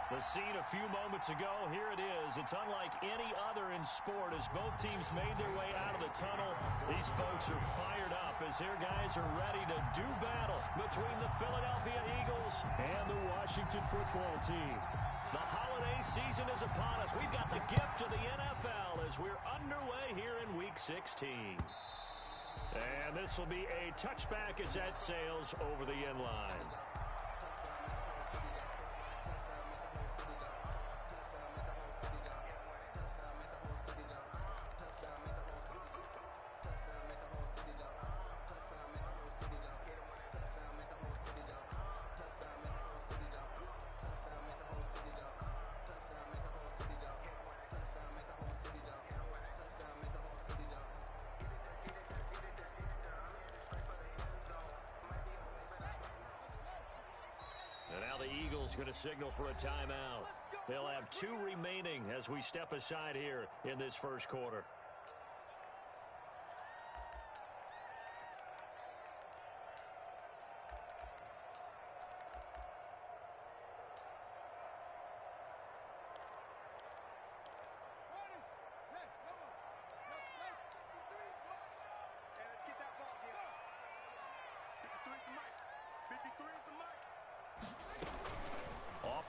The scene a few moments ago, here it is. It's unlike any other in sport as both teams made their way out of the tunnel. These folks are fired up as their guys are ready to do battle between the Philadelphia Eagles and the Washington football team. The holiday season is upon us. We've got the gift of the NFL as we're underway here in Week 16. And this will be a touchback as that sails over the end line. And now the Eagles going to signal for a timeout. They'll have 2 remaining as we step aside here in this first quarter.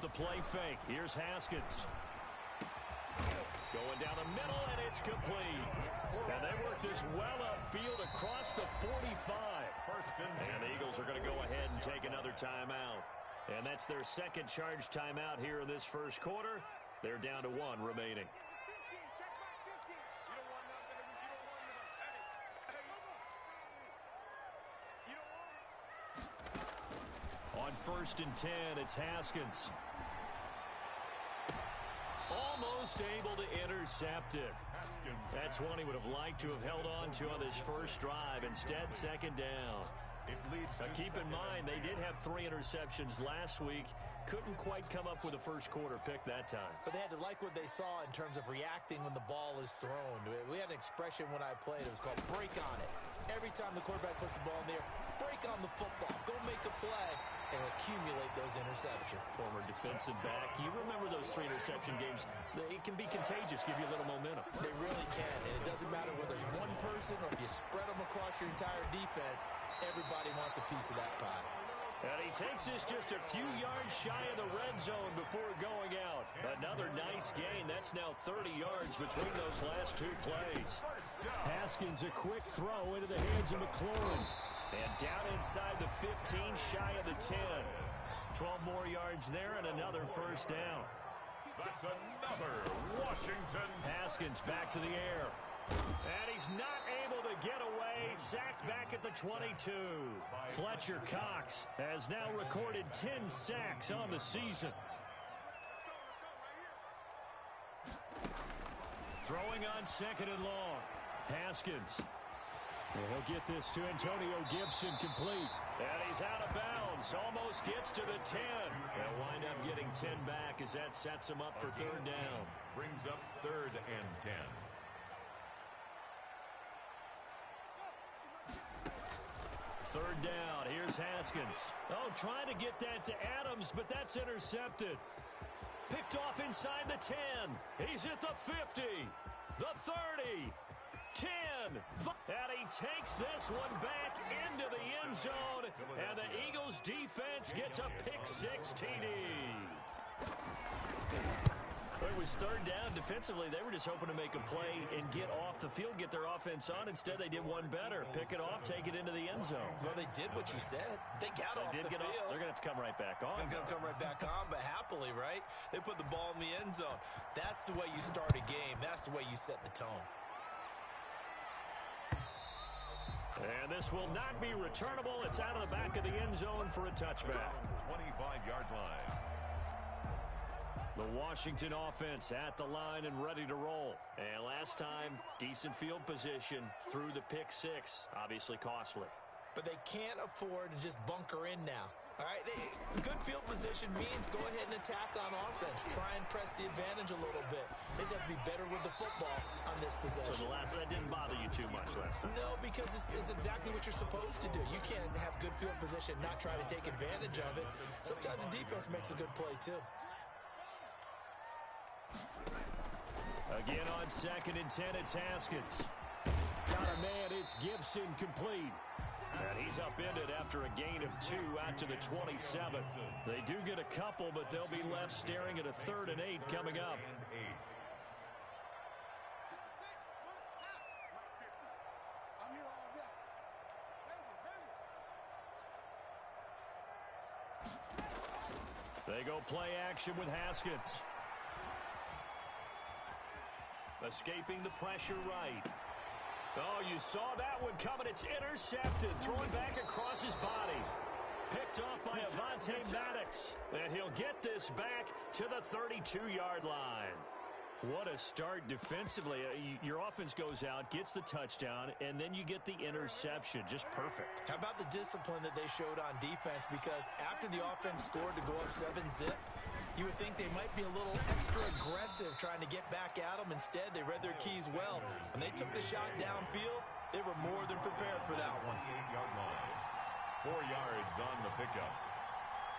The play fake. Here's Haskins. Going down the middle, and it's complete. And they work this well upfield across the 45. And the Eagles are going to go ahead and take another timeout. And that's their second charge timeout here in this first quarter. They're down to 1 remaining. On 1st and 10, it's Haskins. Almost able to intercept it. That's one he would have liked to have held on to on this first drive. Instead, second down. Now, keep in mind, they did have 3 interceptions last week. Couldn't quite come up with a first quarter pick that time. But they had to like what they saw in terms of reacting when the ball is thrown. We had an expression when I played. It was called break on it. Every time the quarterback puts the ball in there, break on the football. Go make a play and accumulate those interceptions. Former defensive back. You remember those 3 interception games. It can be contagious, give you a little momentum. They really can, and it doesn't matter whether it's one person or if you spread them across your entire defense. Everybody wants a piece of that pie. And he takes this just a few yards shy of the red zone before going out. Another nice gain. That's now 30 yards between those last 2 plays. Haskins, a quick throw into the hands of McLaurin. And down inside the 15, shy of the 10. 12 more yards there and another first down. That's another Washington. Haskins back to the air. And he's not able to get away. Sacked back at the 22. Fletcher Cox has now recorded 10 sacks on the season. Throwing on 2nd and long. Haskins. And he'll get this to Antonio Gibson complete. And he's out of bounds. Almost gets to the 10. They'll wind up getting 10 back as that sets him up for 3rd down. Brings up 3rd and 10. Third down. Here's Haskins. Oh, trying to get that to Adams, but that's intercepted. Picked off inside the 10. He's at the 50. The 30. 10. And he takes this one back into the end zone. And the Eagles defense gets a pick-6 TD. It was 3rd down. Defensively, they were just hoping to make a play and get off the field, get their offense on. Instead, they did one better. Pick it off, take it into the end zone. Well, they did what you said. They got off the field. They're going to have to come right back on. They're going to come right back on, but happily, right? They put the ball in the end zone. That's the way you start a game. That's the way you set the tone. And this will not be returnable. It's out of the back of the end zone for a touchback. 25-yard line. The Washington offense at the line and ready to roll. And last time, decent field position through the pick-6. Obviously costly. But they can't afford to just bunker in now. All right, good field position means go ahead and attack on offense. Try and press the advantage a little bit. They just have to be better with the football on this possession. So that didn't bother you too much last time? No, because it's exactly what you're supposed to do. You can't have good field position, not try to take advantage of it. Sometimes the defense makes a good play, too. Again on 2nd and 10, it's Haskins. Got a man, it's Gibson, complete. And he's upended after a gain of 2 out to the 27. They do get a couple, but they'll be left staring at a 3rd and 8 coming up. They go play action with Haskins. Escaping the pressure right. Oh, you saw that one coming. It's intercepted. Throwing back across his body. Picked off by Avonte Maddox. And he'll get this back to the 32-yard line. What a start defensively. Your offense goes out, gets the touchdown, and then you get the interception. Just perfect. How about the discipline that they showed on defense? Because after the offense scored to go up 7-zip, you would think they might be a little extra aggressive trying to get back at them. Instead, they read their keys well. When they took the shot downfield, they were more than prepared for that one. 8-yard line. 4 yards on the pickup.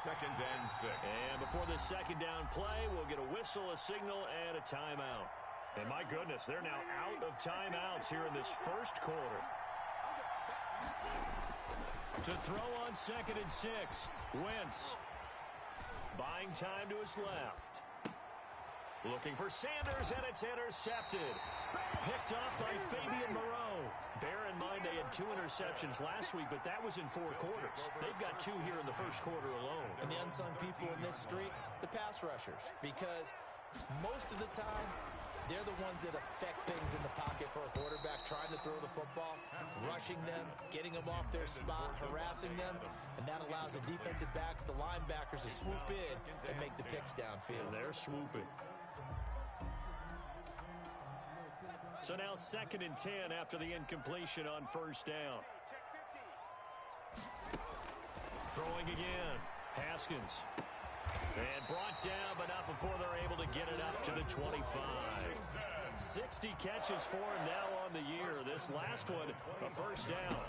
2nd and 6. And before the second down play, we'll get a whistle, a signal, and a timeout. And my goodness, they're now out of timeouts here in this first quarter. To throw on 2nd and 6, Wentz. Buying time to his left. Looking for Sanders, and it's intercepted. Picked up by Fabian Moreau. Bear in mind they had 2 interceptions last week, but that was in 4 quarters. They've got 2 here in the first quarter alone. And the unsung people in this streak, the pass rushers. Because most of the time, they're the ones that affect things in the pocket for a quarterback, trying to throw the football, rushing them, getting them off their spot, harassing them, and that allows the defensive backs, the linebackers, to swoop in and make the picks downfield. And they're swooping. So now 2nd and 10 after the incompletion on first down. Throwing again. Haskins. And brought down, but not before they're able to get it up to the 25. 60 catches for him now on the year. This last one, a first down.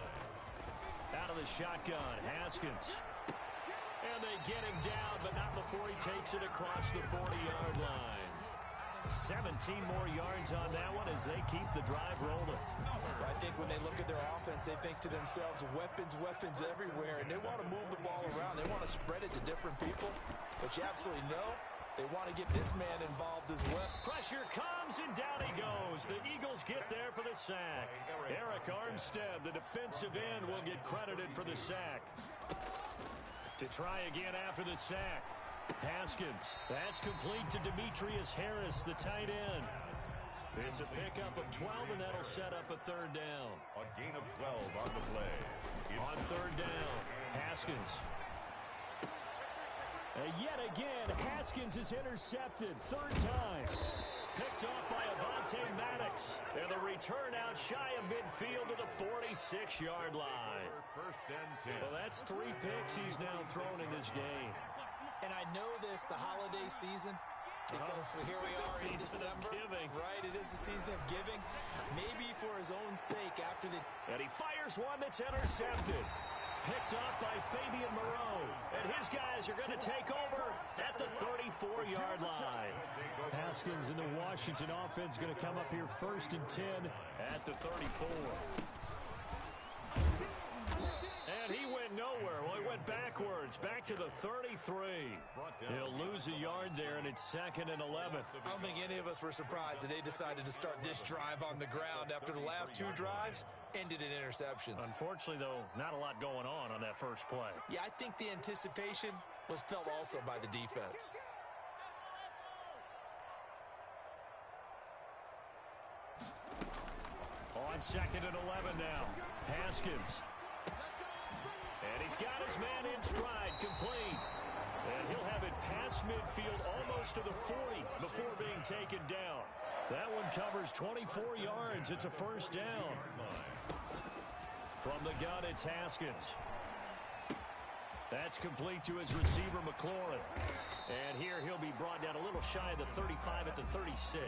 Out of the shotgun, Haskins. And they get him down, but not before he takes it across the 40-yard line. 17 more yards on that one as they keep the drive rolling. I think when they look at their offense, they think to themselves, weapons everywhere, and they want to move the ball around. They want to spread it to different people, but you absolutely know they want to get this man involved as well. Pressure comes, and down he goes. The Eagles get there for the sack. Eric Armstead, the defensive end, will get credited for the sack. To try again after the sack. Haskins. That's complete to Demetrius Harris, the tight end. It's a pickup of 12, and that'll set up a 3rd down. A gain of 12 on the play. On 3rd down, Haskins. Yet again, Haskins is intercepted. 3rd time. Picked off by Avonte Maddox. And the return out shy of midfield to the 46-yard line. 1st and 10. Well, that's 3 picks he's now thrown in this game. And I know this, the holiday season, because here we are in December, right? It is the season of giving. Maybe for his own sake after the... And he fires one that's intercepted. Picked up by Fabian Moreau. And his guys are going to take over at the 34-yard line. Haskins and the Washington offense going to come up here 1st and 10 at the 34. And he went nowhere. Well, he went backwards, back to the 33. He'll lose a yard there, and it's 2nd and 11. I don't think any of us were surprised that they decided to start this drive on the ground after the last 2 drives ended in interceptions. Unfortunately, though, not a lot going on that first play. Yeah, I think the anticipation was felt also by the defense. On 2nd and 11 now, Haskins. And he's got his man in stride, complete. And he'll have it past midfield almost to the 40 before being taken down. That one covers 24 yards. It's a 1st down. From the gun, it's Haskins. That's complete to his receiver, McLaurin. And here he'll be brought down a little shy of the 35 at the 36.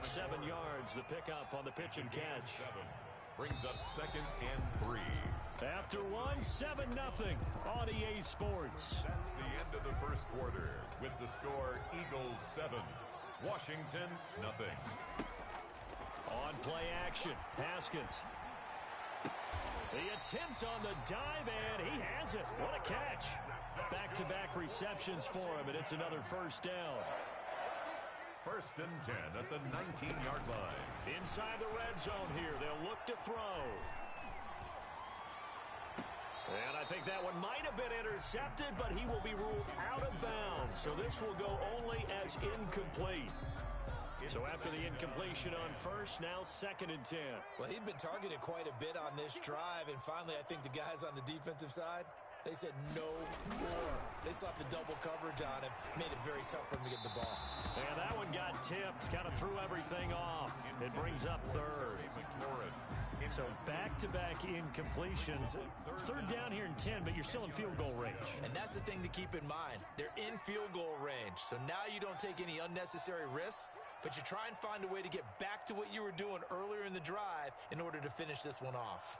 7 yards, the pickup on the pitch and catch. Brings up 2nd and 3. After one, 7-0 on EA Sports. That's the end of the first quarter with the score Eagles 7, Washington, nothing. On play action, Haskins. The attempt on the dive, and he has it. What a catch. Back-to-back receptions for him, and it's another first down. 1st and 10 at the 19-yard line. Inside the red zone here, they'll look to throw. And I think that one might have been intercepted, but he will be ruled out of bounds. So this will go only as incomplete. So after the incompletion on first, now 2nd and 10. Well, he'd been targeted quite a bit on this drive, and finally I think the guys on the defensive side, they said no more. They slapped the double coverage on him, made it very tough for him to get the ball. And that one got tipped, kind of threw everything off. It brings up 3rd. So back-to-back incompletions. 3rd down here in 10, but you're still in field goal range. And that's the thing to keep in mind. They're in field goal range. So now you don't take any unnecessary risks, but you try and find a way to get back to what you were doing earlier in the drive in order to finish this one off.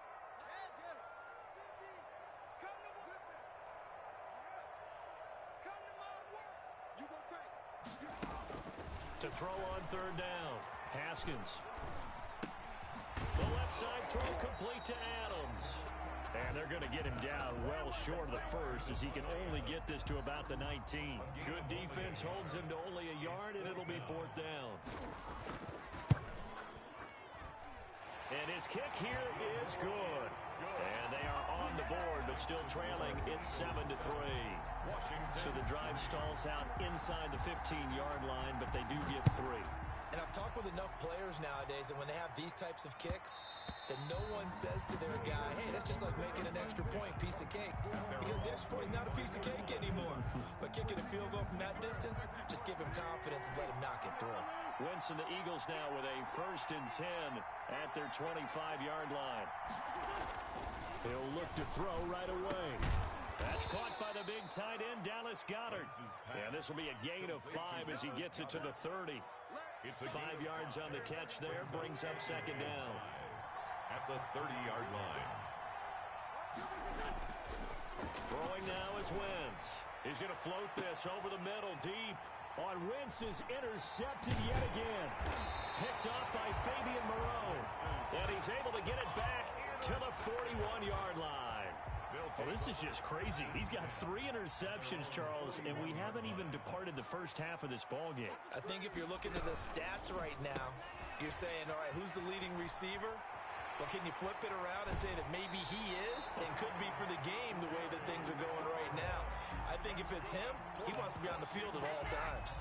To throw on 3rd down, Haskins. The left side throw complete to Adams. And they're going to get him down well short of the first as he can only get this to about the 19. Good defense holds him to only a yard, and it'll be 4th down. And his kick here is good. And they are on the board, but still trailing. It's 7-3. So the drive stalls out inside the 15-yard line, but they do get 3. And I've talked with enough players nowadays that when they have these types of kicks, that no one says to their guy, hey, that's just like making an extra point, piece of cake. Because the extra point is not a piece of cake anymore. But kicking a field goal from that distance, just give him confidence and let him knock it through. Wentz and the Eagles now with a 1st and 10 at their 25-yard line. He'll look to throw right away. That's caught by the big tight end, Dallas Goedert. And this will be a gain of 5 as he gets it to the 30. 5 yards on the catch there, brings up 2nd down. At the 30-yard line. Throwing now is Wentz. He's going to float this over the middle, deep. On Wentz is intercepted yet again. Picked off by Fabian Moreau. And he's able to get it back to the 41-yard line. Well, this is just crazy. He's got 3 interceptions, Charles, and we haven't even departed the first half of this ball game. I think if you're looking at the stats right now, you're saying, all right, who's the leading receiver? Well, can you flip it around and say that maybe he is and could be for the game the way that things are going right now? I think if it's him, he wants to be on the field at all times.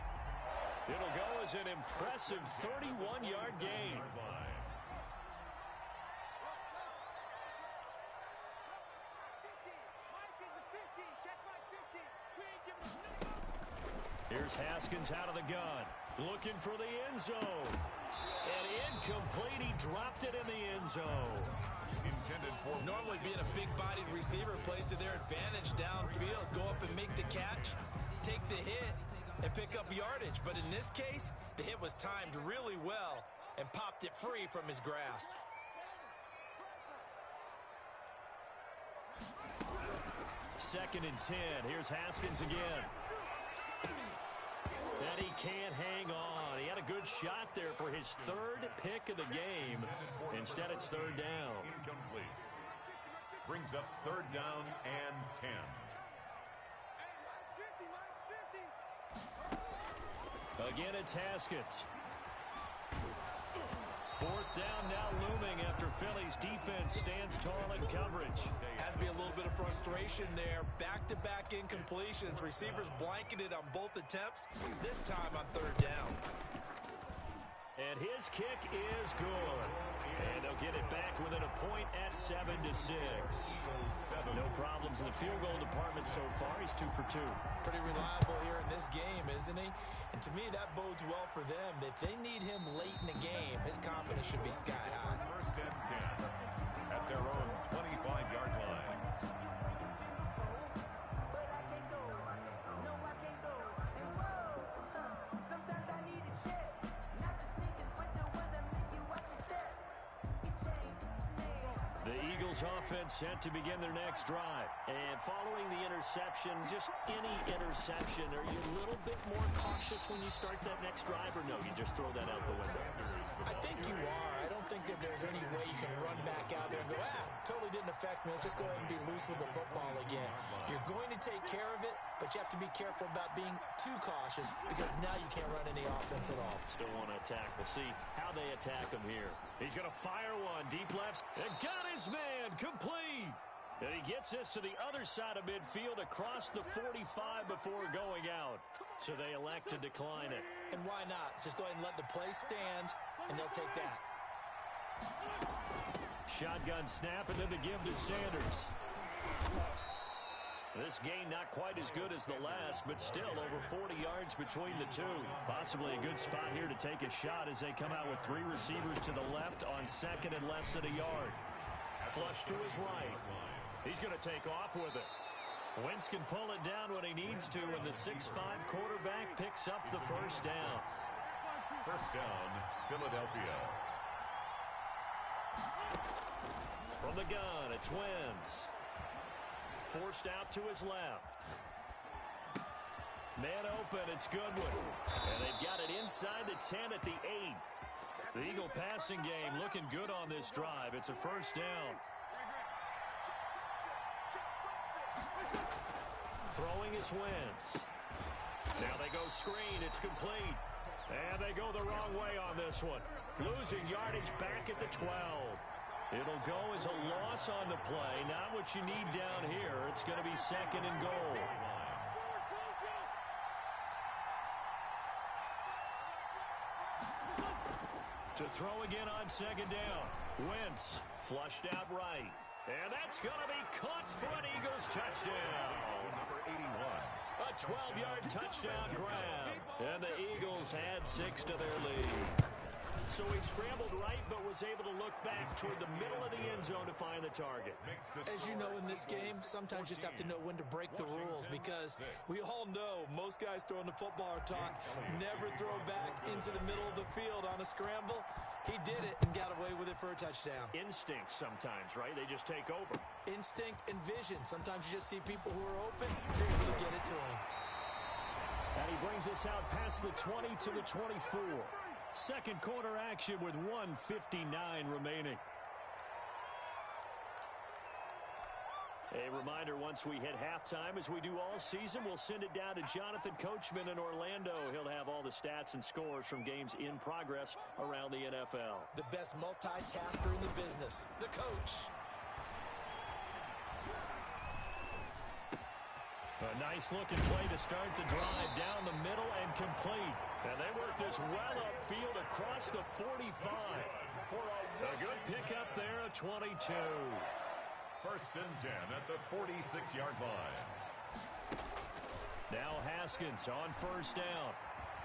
It'll go as an impressive 31-yard gain. Here's Haskins out of the gun, looking for the end zone. And incomplete, he dropped it in the end zone. Normally being a big-bodied receiver plays to their advantage downfield. Go up and make the catch, take the hit, and pick up yardage. But in this case, the hit was timed really well and popped it free from his grasp. Second and 10. Here's Haskins again. And he can't hang on. He had a good shot there for his 3rd pick of the game. Instead, it's 3rd down. Incomplete. Brings up 3rd down and 10. Again, it's Haskins. 4th down now looming after Philly's defense stands tall in coverage. Has to be a little bit of frustration there. Back-to-back incompletions. Receivers blanketed on both attempts, this time on 3rd down. And his kick is good. And they'll get it back within a point at 7-6. No problems in the field goal department so far. He's 2 for 2. Pretty reliable here in this game, isn't he? And to me, that bodes well for them. If they need him late in the game, his confidence should be sky high. 1st and 10 at their own 25-yard line. Offense set to begin their next drive. And following the interception, just any interception, are you a little bit more cautious cautious when you start that next drive, or no, you just throw that out the window? I think you are. I don't think that there's any way you can run back out there and go, totally didn't affect me. Let's just go ahead and be loose with the football again. You're going to take care of it, but you have to be careful about being too cautious because now you can't run any offense at all. Still want to attack. We'll see how they attack him here. He's going to fire one deep left. And got his man complete. And he gets this to the other side of midfield across the 45 before going out. So they elect to decline it. And why not? Just go ahead and let the play stand, and they'll take that. Shotgun snap, and then the give to Sanders. This gain not quite as good as the last, but still over 40 yards between the two. Possibly a good spot here to take a shot as they come out with three receivers to the left on second and less than a yard. Flush to his right. He's going to take off with it. Wentz can pull it down when he needs to, and the 6'5" quarterback picks up the first down. First down, Philadelphia. From the gun, it's Wentz. Forced out to his left. Man open, it's Goodwin. And they've got it inside the 10 at the 8. The Eagle passing game looking good on this drive. It's a first down. Throwing is Wentz. Now they go screen. It's complete. And they go the wrong way on this one. Losing yardage back at the 12. It'll go as a loss on the play. Not what you need down here. It's going to be second and goal. To throw again on second down. Wentz flushed out right. And that's going to be caught for an Eagles touchdown. Number 81. A 12-yard touchdown grab. And the Eagles add 6 to their lead. So he scrambled right, but was able to look back toward the middle of the end zone to find the target. As you know in this game, sometimes you just have to know when to break the rules because we all know most guys throwing the football are taught never throw back into the middle of the field on a scramble. He did it and got away with it for a touchdown. Instinct sometimes, right? They just take over. Instinct and vision. Sometimes you just see people who are open, you're able to get it to them. And he brings us out past the 20 to the 24. Second quarter action with 1:59 remaining. A reminder, once we hit halftime, as we do all season, we'll send it down to Jonathan Coachman in Orlando. He'll have all the stats and scores from games in progress around the NFL. The best multitasker in the business, the coach. A nice-looking play to start the drive down the middle and complete. And they work this well upfield across the 45. A good pickup there at 22. First and 10 at the 46-yard line. Now Haskins on first down.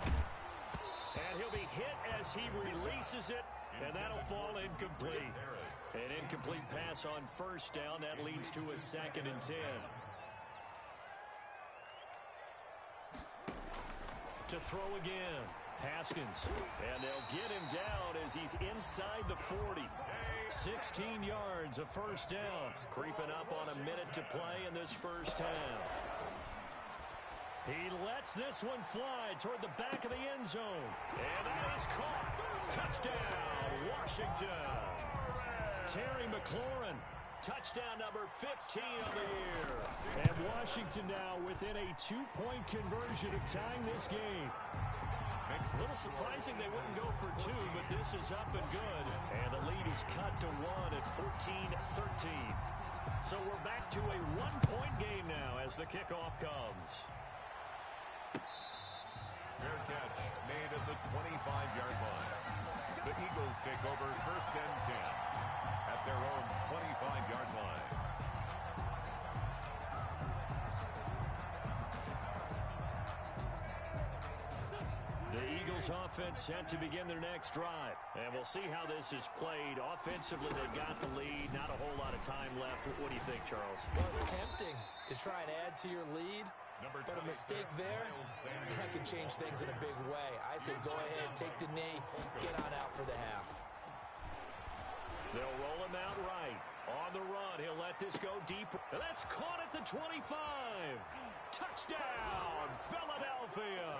And he'll be hit as he releases it, and that'll fall incomplete. An incomplete pass on first down. That leads to a second and 10. To throw again, Haskins. And they'll get him down as he's inside the 40. 16 yards, a first down. Creeping up on a minute to play in this first half. He lets this one fly toward the back of the end zone. And that is caught. Touchdown, Washington. Terry McLaurin. Touchdown number 15 of the year. And Washington now within a 2-point conversion of tying this game. A little surprising they wouldn't go for 2, but this is up and good. And the lead is cut to 1 at 14-13. So we're back to a 1-point game now as the kickoff comes. Fair catch made at the 25-yard line. The Eagles take over first and 10 at their own 25-yard line. The Eagles offense set to begin their next drive. And we'll see how this is played. Offensively, they've got the lead. Not a whole lot of time left. What do you think, Charles? Well, it's tempting to try and add to your lead. But a mistake there, that can change things in a big way. I say go ahead, take the knee, get on out for the half. They'll roll him out right. On the run, he'll let this go deep. That's caught at the 25. Touchdown, Philadelphia.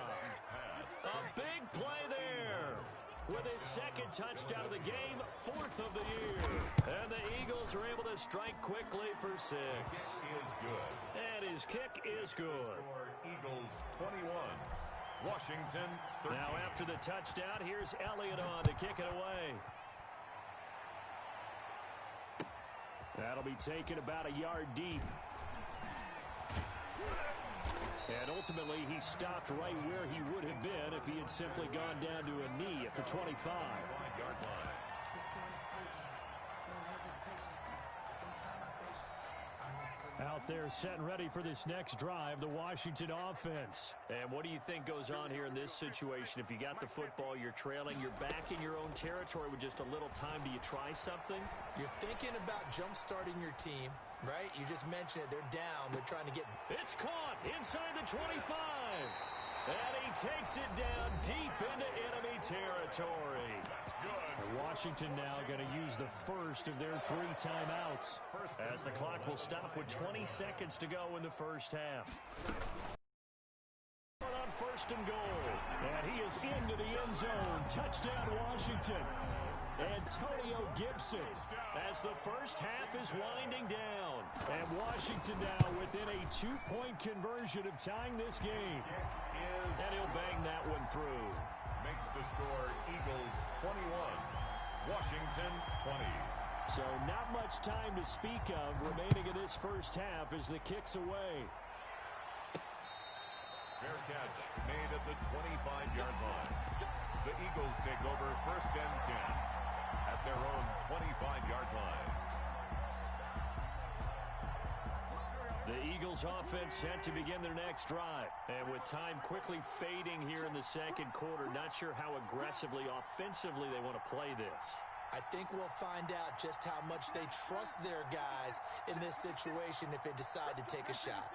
A big play there. With his second touchdown of the game, 4th of the year. And the Eagles are able to strike quickly for 6. Is good. And his kick is good. Eagles 21. Washington 13. Now after the touchdown, here's Elliott on to kick it away. That'll be taken about a yard deep. And ultimately, he stopped right where he would have been if he had simply gone down to a knee at the 25. 5-yard line. Out there set and ready for this next drive, the Washington offense. And what do you think goes on here in this situation? If you got the football, you're trailing, you're back in your own territory with just a little time. Do you try something? You're thinking about jump-starting your team, right? You just mentioned it. They're down. They're trying to get... It's caught inside the 25. And he takes it down deep into enemy territory. And Washington now going to use the first of their 3 timeouts as the clock will stop with 20 seconds to go in the first half. On 1st and goal. And he is into the end zone. Touchdown, Washington. Antonio Gibson as the first half is winding down. And Washington now within a 2-point conversion of tying this game. And he'll bang that one through. Makes the score Eagles 21, Washington 20. So not much time to speak of remaining in this first half as the kick's away. Fair catch made at the 25-yard line. The Eagles take over 1st and 10 at their own 25-yard line. The Eagles offense set to begin their next drive. And with time quickly fading here in the second quarter, not sure how aggressively, offensively they want to play this. I think we'll find out just how much they trust their guys in this situation if they decide to take a shot.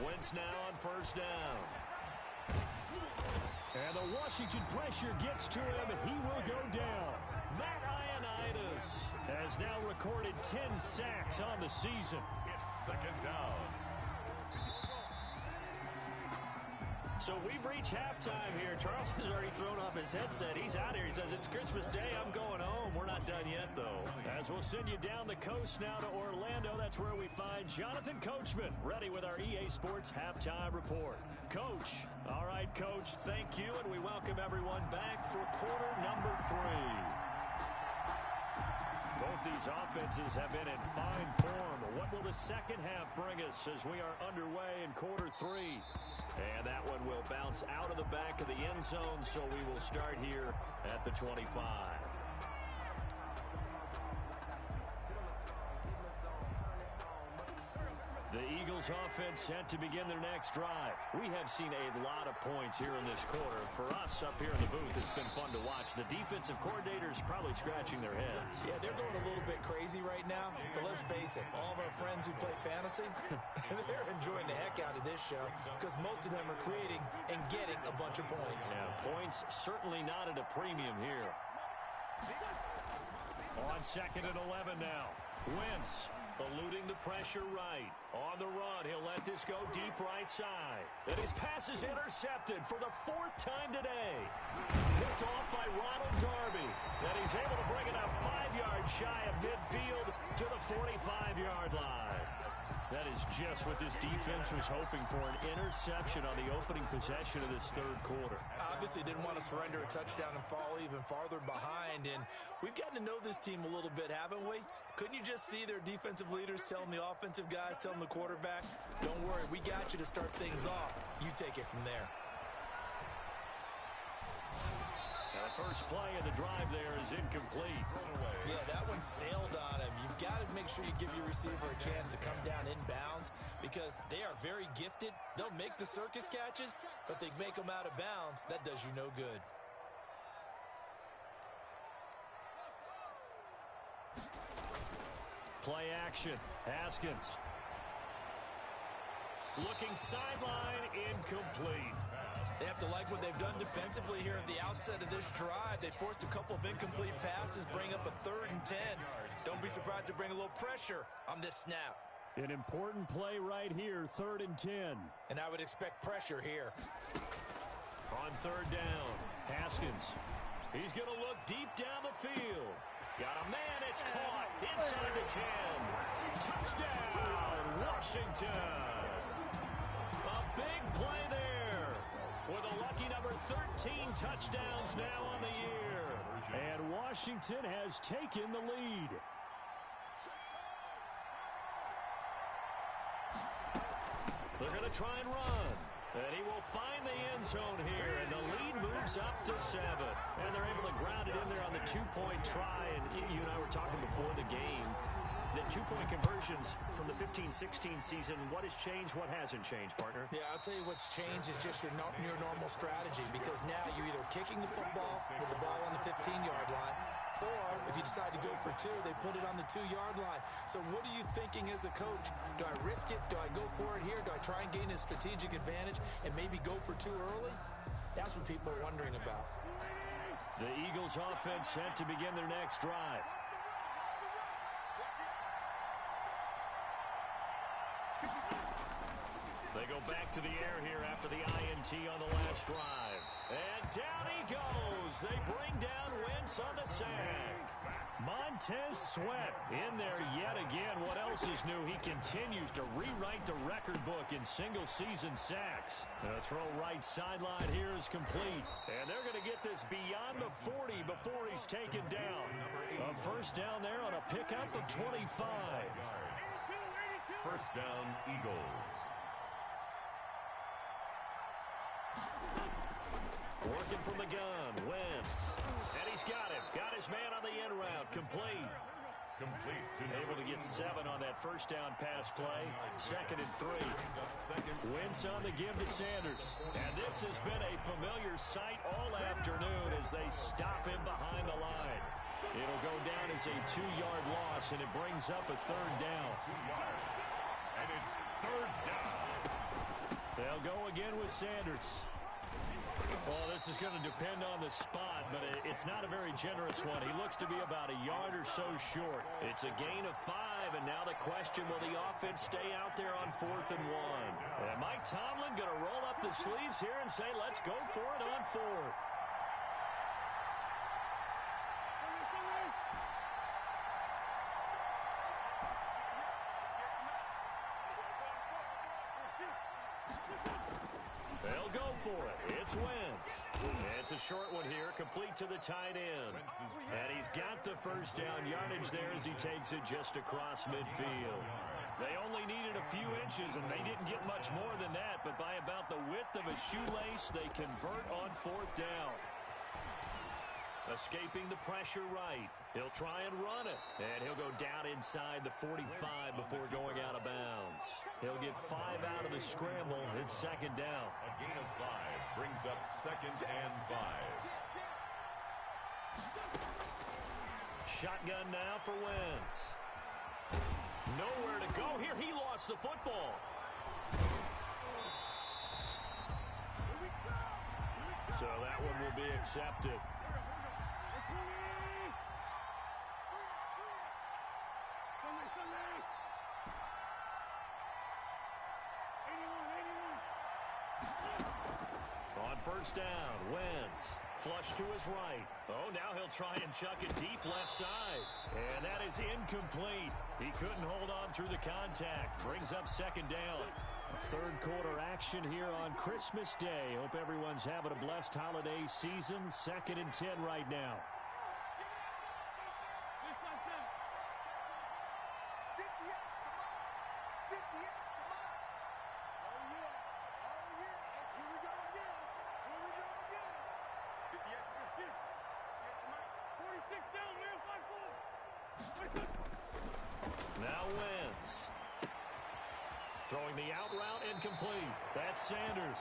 Wentz now on 1st down. And the Washington pressure gets to him. He will go down. Matt Ioannidis has now recorded 10 sacks on the season. It's 2nd down. So we've reached halftime here. Charles has already thrown off his headset. He's out here. He says, it's Christmas Day. I'm going home. We're not done yet, though. As we'll send you down the coast now to Orlando. That's where we find Jonathan Coachman, ready with our EA Sports Halftime Report. Coach. All right, Coach, thank you, and we welcome everyone back for quarter number 3. Both these offenses have been in fine form. What will the second half bring us as we are underway in quarter 3? And that one will bounce out of the back of the end zone, so we will start here at the 25. The Eagles offense set to begin their next drive. We have seen a lot of points here in this quarter. For us up here in the booth, it's been fun to watch. The defensive coordinators probably scratching their heads. Yeah, they're going a little bit crazy right now. But let's face it, all of our friends who play fantasy, they're enjoying the heck out of this show because most of them are creating and getting a bunch of points. Yeah, points certainly not at a premium here. On 2nd and 11 now. Wentz eluding the pressure right. On the run, he'll let this go deep right side. And his pass is intercepted for the 4th time today. Picked off by Ronald Darby. And he's able to bring it up 5 yards shy of midfield to the 45-yard line. That is just what this defense was hoping for, an interception on the opening possession of this 3rd quarter. Obviously didn't want to surrender a touchdown and fall even farther behind. And we've gotten to know this team a little bit, haven't we? Couldn't you just see their defensive leaders telling the offensive guys, telling the quarterback, don't worry, we got you to start things off. You take it from there. Now the first play of the drive there is incomplete. Yeah, that one sailed on him. You've got to make sure you give your receiver a chance to come down inbounds because they are very gifted. They'll make the circus catches, but they make them out of bounds. That does you no good. Play action. Haskins. Looking sideline, incomplete. They have to like what they've done defensively here at the outset of this drive. They forced a couple of incomplete passes, bring up a 3rd and and 10. Don't be surprised to bring a little pressure on this snap. An important play right here, 3rd and 10. And I would expect pressure here. On 3rd down, Haskins. He's going to look deep down the field. Got a man, it's caught inside the 10. Touchdown, Washington. A big play there with a lucky number 13 touchdowns now on the year. And Washington has taken the lead. They're going to try and run. And he will find the end zone here, and the lead moves up to 7. And they're able to ground it in there on the 2-point try. And you and I were talking before the game that 2-point conversions from the 15-16 season, what has changed, what hasn't changed, partner? Yeah, I'll tell you what's changed is just your normal strategy, because now you're either kicking the football with the ball on the 15-yard line, or if you decide to go for 2, they put it on the 2-yard line. So what are you thinking as a coach? Do I risk it? Do I go for it here? Do I try and gain a strategic advantage and maybe go for 2 early? That's what people are wondering about. The Eagles offense set to begin their next drive. They go back to the air here after the INT on the last drive. And down he goes. They bring down Wentz on the sack. Montez Sweat in there yet again. What else is new? He continues to rewrite the record book in single-season sacks. The throw right sideline here is complete. And they're going to get this beyond the 40 before he's taken down. A first down there on a pickup of 25. First down, Eagles. Working from the gun, Wentz. And he's got him. Got his man on the end route. Complete. Able to get 7 on that first down pass play. 2nd and 3. Wentz on the give to Sanders. And this has been a familiar sight all afternoon as they stop him behind the line. It'll go down as a 2-yard loss, and it brings up a 3rd down. 2 yards. And it's 3rd down. They'll go again with Sanders. Well, this is going to depend on the spot, but it's not a very generous one. He looks to be about a yard or so short. It's a gain of 5, and now the question, will the offense stay out there on 4th and 1? And Mike Tomlin going to roll up the sleeves here and say, let's go for it on 4th. They'll go for it. It's Wentz. It's a short one here, complete to the tight end. And he's got the first down yardage there as he takes it just across midfield. They only needed a few inches, and they didn't get much more than that, but by about the width of a shoelace, they convert on 4th down. Escaping the pressure right. He'll try and run it. And he'll go down inside the 45 before going out of bounds. He'll get 5 out of the scramble. It's 2nd down. A gain of 5 brings up 2nd and 5. Shotgun now for Wentz. Nowhere to go here. He lost the football. So that one will be accepted. On first down, Wentz. Flush to his right. Oh, now he'll try and chuck it deep left side. And that is incomplete. He couldn't hold on through the contact. Brings up 2nd down. 3rd quarter action here on Christmas Day. Hope everyone's having a blessed holiday season. 2nd and 10 right now. Now Wentz. Throwing the out route incomplete. That's Sanders.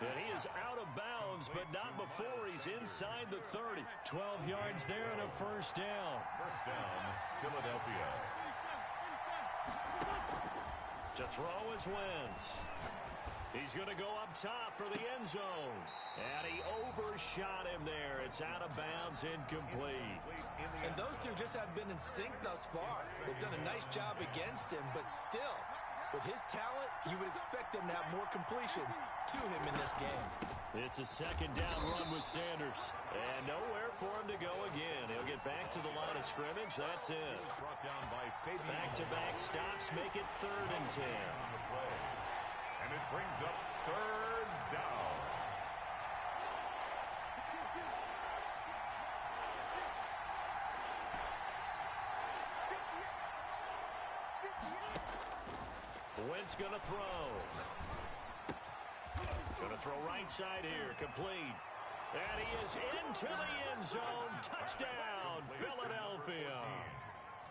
And he is out of bounds, but not before he's inside the 30. 12 yards there and a first down. First down, Philadelphia. To throw is Wentz. He's going to go up top for the end zone. And he overshot him there. It's out of bounds, incomplete. And those two just have been been in sync thus far. They've done a nice job against him, but still, with his talent, you would expect them to have more completions to him in this game. It's a second down run with Sanders. And nowhere for him to go again. He'll get back to the line of scrimmage. That's it. Brought down by Back-to-back stops make it 3rd and 10. And it brings up 3rd down. Wentz going to throw. Going to throw right side here. Complete. And he is into the end zone. Touchdown, Philadelphia.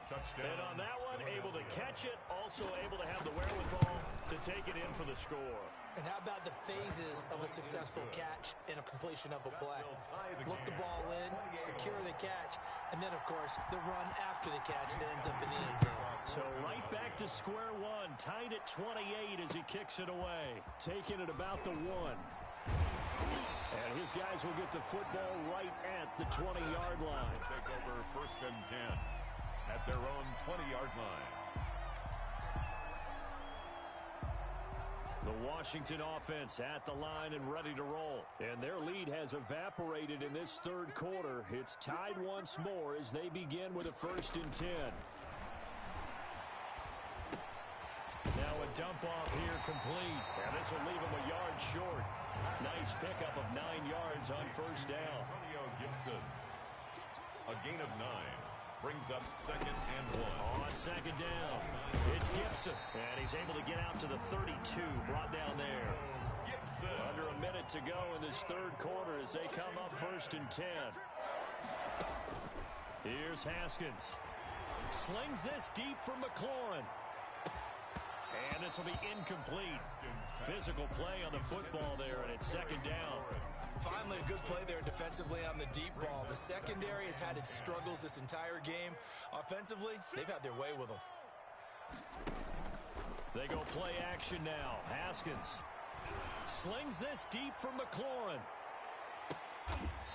Touchdown. And on that one, able to catch it. Also able to have the wherewithal to take it in for the score. And how about the phases of a successful catch and a completion of a play? Look the ball in, secure the catch, and then, of course, the run after the catch that ends up in the end zone. So right back to square one, tied at 28 as he kicks it away. Taking it about the 1. And his guys will get the football right at the 20-yard line. Take over 1st and 10 at their own 20-yard line. The Washington offense at the line and ready to roll. And their lead has evaporated in this 3rd quarter. It's tied once more as they begin with a 1st and 10. Now a dump off here complete. And this will leave him a yard short. Nice pickup of 9 yards on 1st down. Antonio Gibson. A gain of 9. Brings up 2nd and 1. On 2nd down, it's Gibson. And he's able to get out to the 32, brought down there. Gibson. Under a minute to go in this 3rd quarter as they come up 1st and 10. Here's Haskins. Slings this deep from McLaurin. And this will be incomplete. Physical play on the football there, and it's 2nd down. Finally, a good play there defensively on the deep ball. The secondary has had its struggles this entire game. Offensively, they've had their way with them. They go play action now. Haskins slings this deep from McLaurin.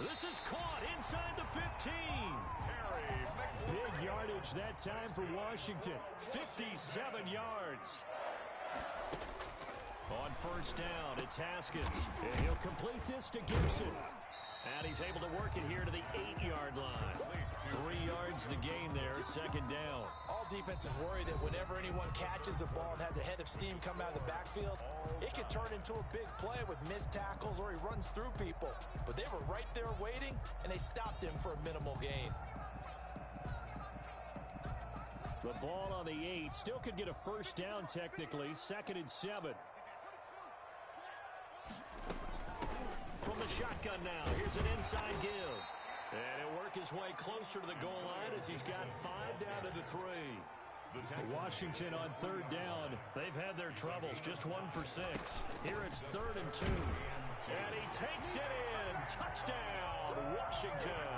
This is caught inside the 15. Big yardage that time for Washington. 57 yards. On 1st down, it's Haskins. And he'll complete this to Gibson. And he's able to work it here to the 8-yard line. 3 yards the gain there, 2nd down. All defenses worry that whenever anyone catches the ball and has a head of steam come out of the backfield, it can turn into a big play with missed tackles or he runs through people. But they were right there waiting, and they stopped him for a minimal gain. The ball on the 8. Still could get a 1st down technically. 2nd and 7. From the shotgun now, here's an inside give. And he'll work his way closer to the goal line as he's got 5 down to the 3. Washington on 3rd down. They've had their troubles, just 1 for 6. Here it's 3rd and 2. And he takes it in. Touchdown, Washington.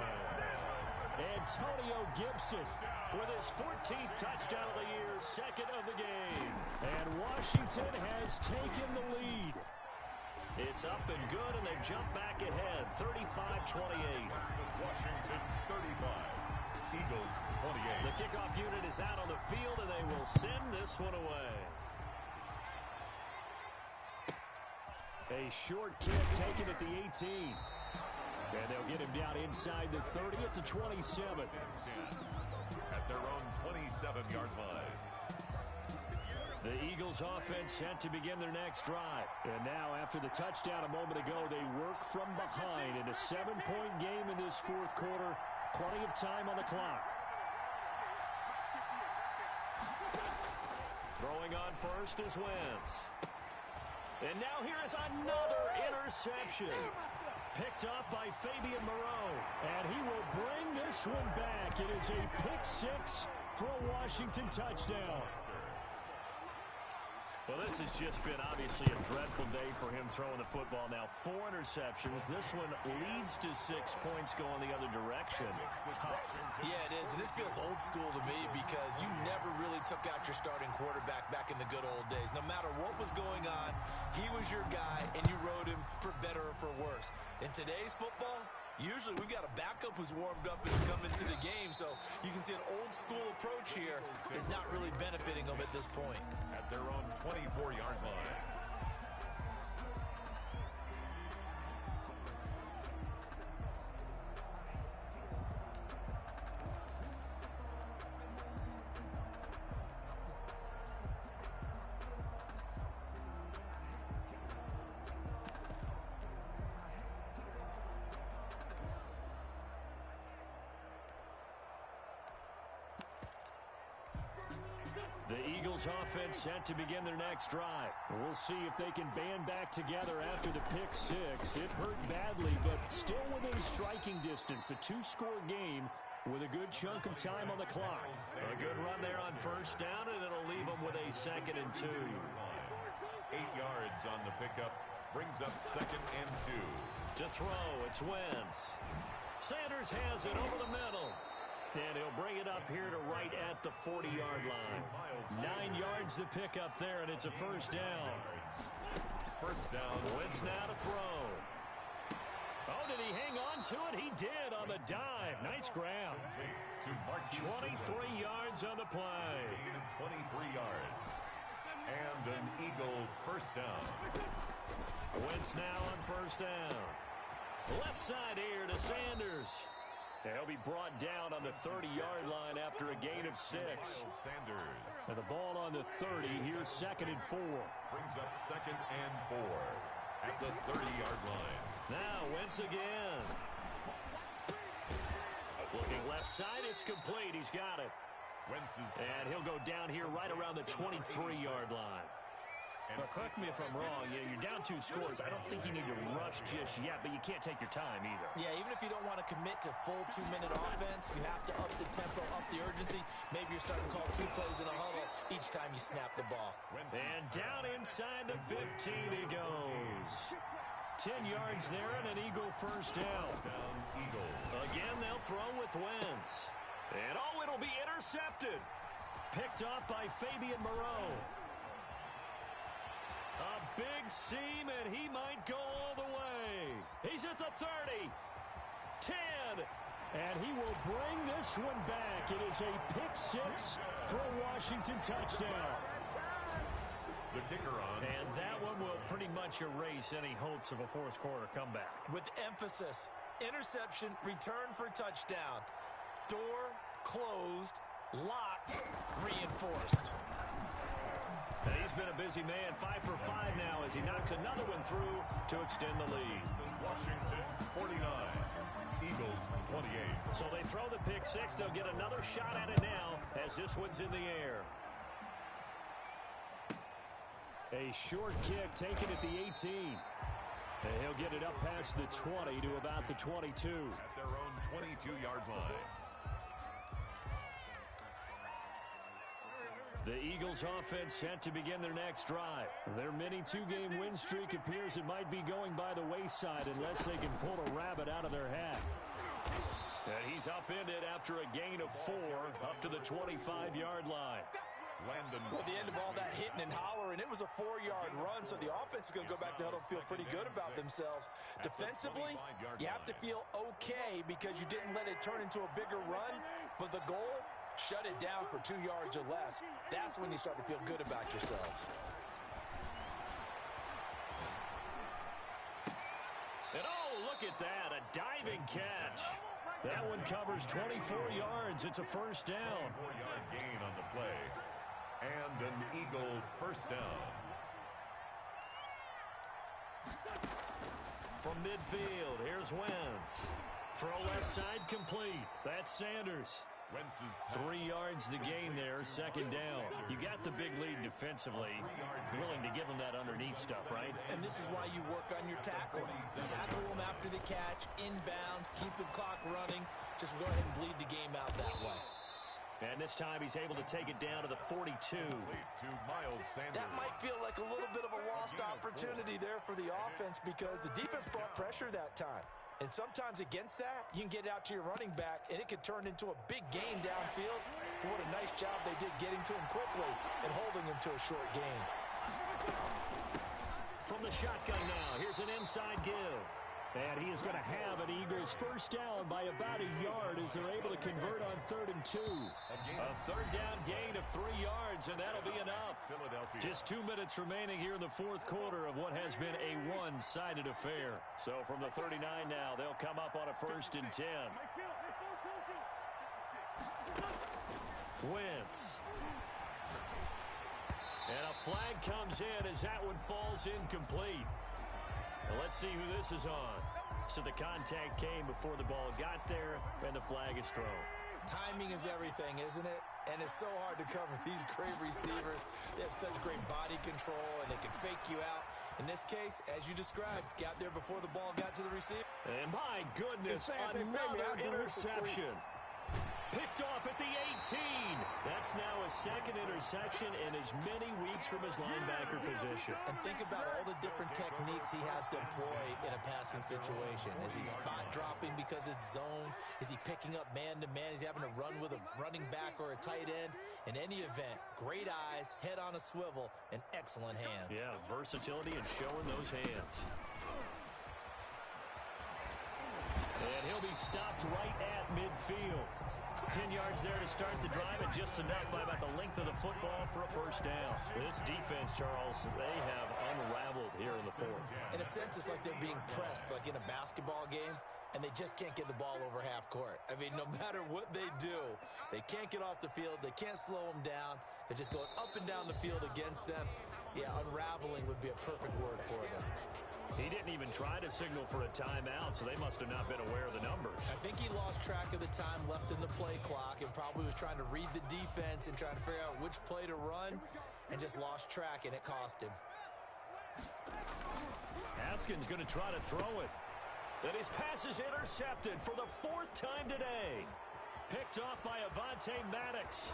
Antonio Gibson with his 14th touchdown of the year, 2nd of the game. And Washington has taken the lead. It's up and good, and they jump back ahead, 35-28. Washington 35. Eagles 28. The kickoff unit is out on the field, and they will send this one away. A short kick taken at the 18. And they'll get him down inside the 30 at the 27. At their own 27-yard line. The Eagles offense set to begin their next drive. And now, after the touchdown a moment ago, they work from behind in a 7-point game in this 4th quarter. Plenty of time on the clock. Throwing on first is Wentz. And now here is another interception. Picked up by Fabian Moreau. And he will bring this one back. It is a pick-6 for a Washington touchdown. Well, this has just been obviously a dreadful day for him throwing the football. Now 4 interceptions. This one leads to 6 points going the other direction. Tough. Yeah, it is. And this feels old school to me because you never really took out your starting quarterback back in the good old days. No matter what was going on, he was your guy, and you rode him for better or for worse. In today's football, Usually we've got a backup who's warmed up and has come into the game, so you can see an old-school approach here is not really benefiting them at this point. At their own 24-yard line. The Eagles offense set to begin their next drive. We'll see if they can band back together after the pick six. It hurt badly, but still within striking distance. A two-score game with a good chunk of time on the clock. A good run there on first down, and it'll leave them with a 2nd and 2. 8 yards on the pickup. Brings up 2nd and 2. To throw, it's Wentz. Sanders has it over the middle. And he'll bring it up here to right at the 40-yard line. 9 yards to pick up there, and it's a first down. First down. Wentz now to throw. Oh, did he hang on to it? He did on the dive. Nice grab. 23 yards on the play. 23 yards. And an Eagle first down. Wentz now on first down. Left side here to Sanders. He'll be brought down on the 30-yard line after a gain of 6. Sanders. And the ball on the 30. Here's 2nd and 4. Brings up 2nd and 4 at the 30-yard line. Now Wentz again. Looking left side, it's complete. He's got it. Wentz is... And he'll go down here right around the 23-yard line. But correct me if I'm wrong. You're down 2 scores. I don't think you need to rush just yet, but you can't take your time either. Yeah, even if you don't want to commit to full 2-minute offense, you have to up the tempo, up the urgency. Maybe you're starting to call 2 plays in a huddle each time you snap the ball. And down inside the 15 he goes. 10 yards there and an Eagle first down. Eagle. Again, they'll throw with Wentz. And it'll be intercepted. Picked off by Fabian Moreau. A big seam, and he might go all the way. He's at the 30, 10, and he will bring this one back. It is a pick 6 for a Washington touchdown. The kicker on. And that one will pretty much erase any hopes of a fourth quarter comeback. With emphasis, interception, return for touchdown. Door closed, locked, reinforced. He's been a busy man, 5 for 5 now as he knocks another one through to extend the lead. Washington 49, Eagles 28. So they throw the pick 6. They'll get another shot at it now as this one's in the air. A short kick taken at the 18. And he'll get it up past the 20 to about the 22. At their own 22-yard line. The Eagles offense set to begin their next drive. Their mini 2-game win streak appears it might be going by the wayside unless they can pull a rabbit out of their hat. And he's upended after a gain of 4 up to the 25-yard line. Landon. Well, the end of all that hitting and hollering, it was a 4-yard run, so the offense is going to go back to huddle and feel pretty good about themselves. Defensively, you have to feel okay because you didn't let it turn into a bigger run, but the goal, shut it down for 2 yards or less. That's when you start to feel good about yourselves. And oh, look at that, a diving catch. That one covers 24 yards. It's a first down. 4-yard gain on the play. And an Eagle first down. From midfield, here's Wentz. Throw left side complete. That's Sanders. 3 yards the gain there, second down. You got the big lead defensively. Willing to give them that underneath stuff, right? And this is why you work on your tackling. Tackle them after the catch, inbounds, keep the clock running. Just go ahead and bleed the game out that way. And this time he's able to take it down to the 42. That might feel like a little bit of a lost opportunity there for the offense because the defense brought pressure that time. And sometimes against that, you can get out to your running back, and it could turn into a big gain downfield. But what a nice job they did getting to him quickly and holding him to a short gain. From the shotgun now, here's an inside give. And he is going to have an Eagles first down by about a yard as they're able to convert on 3rd and 2. A third down gain of 3 yards, and that'll be enough. Just 2 minutes remaining here in the fourth quarter of what has been a one-sided affair. So from the 39 now, they'll come up on a 1st and 10. Wentz. And a flag comes in as that one falls incomplete. Well, let's see who this is on. So the contact came before the ball got there, and the flag is thrown. Timing is everything, isn't it? And it's so hard to cover these great receivers. They have such great body control, and they can fake you out. In this case, as you described, got there before the ball got to the receiver. And my goodness, another interception. Picked off at the 18. That's now a 2nd interception in as many weeks from his linebacker position. And think about all the different techniques he has to employ in a passing situation. Is he spot dropping because it's zone? Is he picking up man-to-man? Is he having to run with a running back or a tight end? In any event, great eyes, head on a swivel, and excellent hands. Yeah, versatility and showing those hands. And he'll be stopped right at midfield. 10 yards there to start the drive, and just enough by about the length of the football for a first down. This defense, Charles, they have unraveled here in the fourth. In a sense, it's like they're being pressed, like in a basketball game, and they just can't get the ball over half court. I mean, no matter what they do, they can't get off the field. They can't slow them down. They're just going up and down the field against them. Yeah, unraveling would be a perfect word for them. He didn't even try to signal for a timeout, so they must have not been aware of the numbers. I think he lost track of the time left in the play clock and probably was trying to read the defense and trying to figure out which play to run and just lost track, and it cost him. Haskins going to try to throw it. And his pass is intercepted for the 4th time today. Picked off by Avonte Maddox.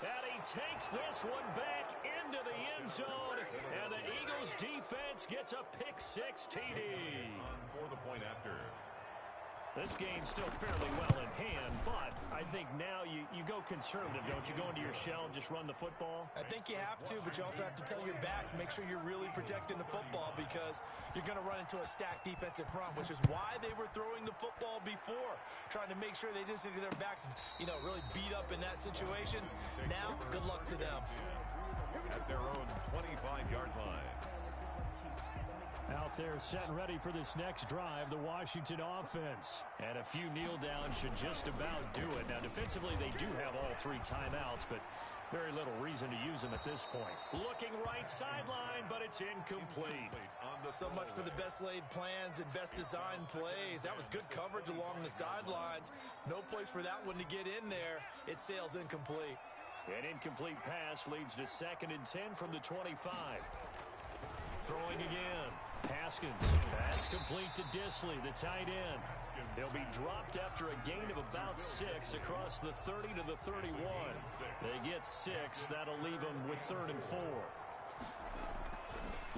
And he takes this one back into the end zone, and the Eagles defense gets a pick-6 TD. For the point after. This game's still fairly well in hand, but I think now you go conservative, don't you? Go into your shell and just run the football? I think you have to, but you also have to tell your backs, make sure you're really protecting the football because you're going to run into a stacked defensive front, which is why they were throwing the football before, trying to make sure they just get their backs, really beat up in that situation. Now, good luck to them. At their own 25-yard line. Out there set and ready for this next drive, the Washington offense. And a few kneel downs should just about do it. Now, defensively, they do have all 3 timeouts, but very little reason to use them at this point. Looking right sideline, but it's incomplete. So much for the best laid plans and best designed plays. That was good coverage along the sidelines. No place for that one to get in there. It sails incomplete. An incomplete pass leads to 2nd and 10 from the 25. Throwing again. Haskins. That's complete to Disley, the tight end. They'll be dropped after a gain of about 6 across the 30 to the 31. They get 6. That'll leave them with 3rd and 4.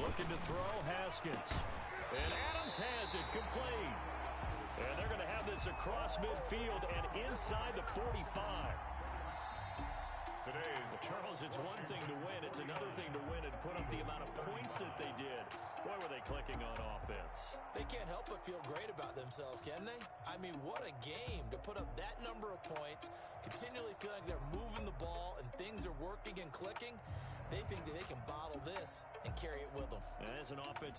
Looking to throw, Haskins. And Adams has it complete. And they're going to have this across midfield and inside the 45. Charles, it's one thing to win. It's another thing to win and put up the amount of points that they did. Boy, were they clicking on offense. They can't help but feel great about themselves, can they? I mean, what a game to put up that number of points, continually feeling they're moving the ball and things are working and clicking. They think that they can bottle this and carry it with them. And as an offense